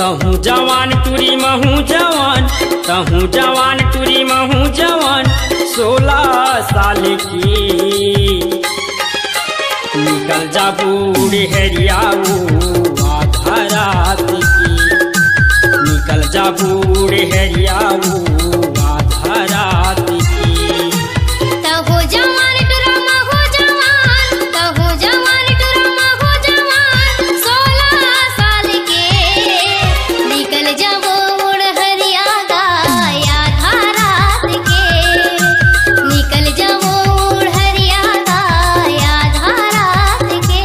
तहूँ जवान तुरी महू जवान, तहूँ जवान तुरी महू जवान, 16 साल की। निकल जा बूढ़ हरियाऊ आधा रात की, निकल जा बूढ़ हरियाऊ आधा रात की। तहु जवान टुरा महू जवान, तहु जवान टुरा महू जवान, 16 साल के। निकल जाओ बूढ़ हरियागा आधा रात के, निकल जाओ बूढ़ हरियागा आधा रात के।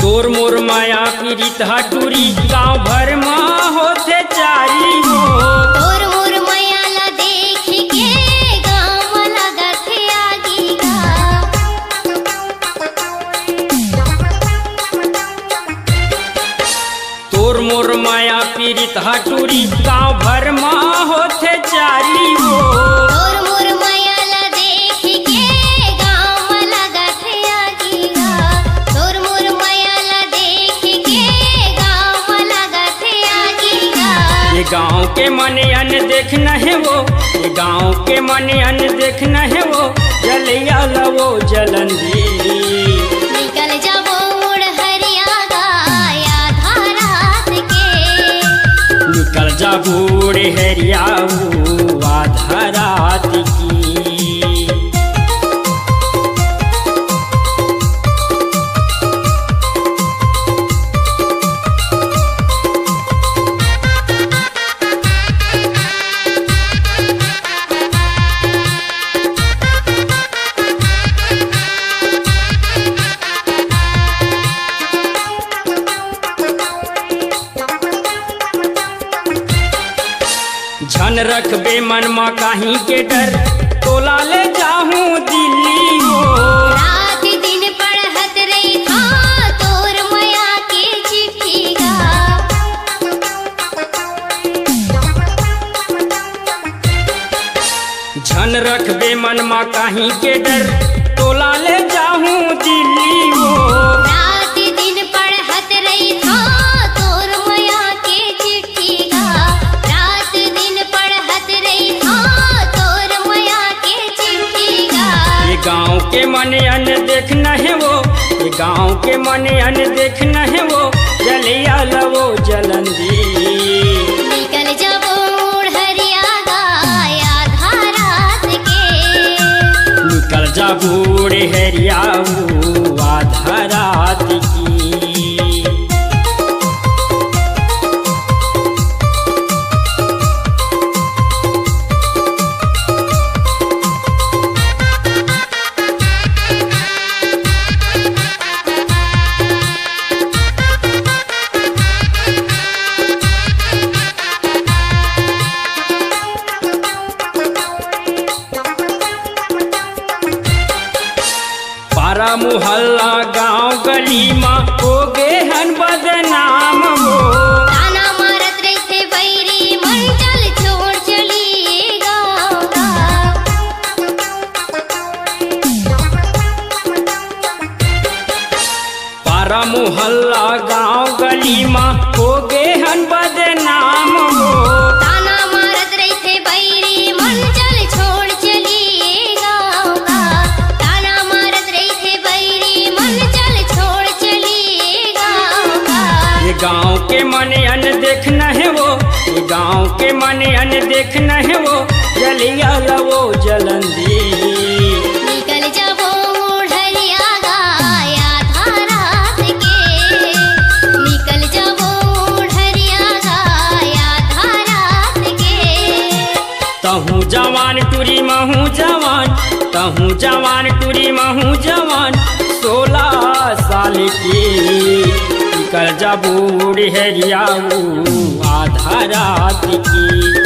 तोर मोर माया पीड़ित हटूरी, गाँव भर माँ होते चारी हो। तोर मोर मयाला देख के गाँव लगत आगी गा। तोर मोर माया पीड़ित हटूरी, गाँव भर माँ होते चारी हो। तोर मोर मयाला देख के गाँव लगत आगी गा। तोर मोर मयाला देख के गाँव लगत आगी गा। ये गाँव के मने अन देखना है वो, ये गाँव के मने अन देखना है वो, जलिया लवो जलंदी। निकल जाओ बूढ़ हरियागा आधा रात के, निकल जा बूढ़ हरियाऊ आधा रात की। झन रखबे मन मा काही के डर, तोला ले जाहूँ दिल्ली हो। रात दिन पढ़त रही था तोर मया के चिट्ठी गा। झन रखबे मन मा काही के डर, तोला ले जाहूँ दिल्ली हो। रात दिन पढ़त रही था तोर मया के चिट्ठी गा। रात दिन पढ़त रही था तोर मया के चिट्ठी गा। ये गाँव के मने अन देखना है वो, ये गाँव के मने अन देखना है वो, जलिया लवो जलंदी। निकल जाओ बूढ़ हरियागा आधा रात के, निकल जा बूढ़ हरियाऊ आधा रात की। पारा मुहल्ला गाँव गली माँ हो गे हन बदनाम हो। ताना मारत रहते बैरी मन चल छोड़ चली गाँव का। पारा मुहल्ला गाँव गली माँ हो गे हन बदनाम हो। ताना मारत रहते बैरी मन चल छोड़ चली गाँव का। ताना मारत रहते बैरी मन चल छोड़ चली गाँव का। ये गाँव के मने अन देखना है वो, ये गाँव के मने अन देखना है वो, जलिया लवो जलंदी। निकल जाओ बूढ़ हरियागा आधा रात के, निकल जाओ बूढ़ हरियागा आधा रात के। तहूँ जवान तुरी महू जवान, तहूँ जवान तुरी महू जवान, 16 साल की। निकल जा बूढ़ हरियाऊ आधा रात की।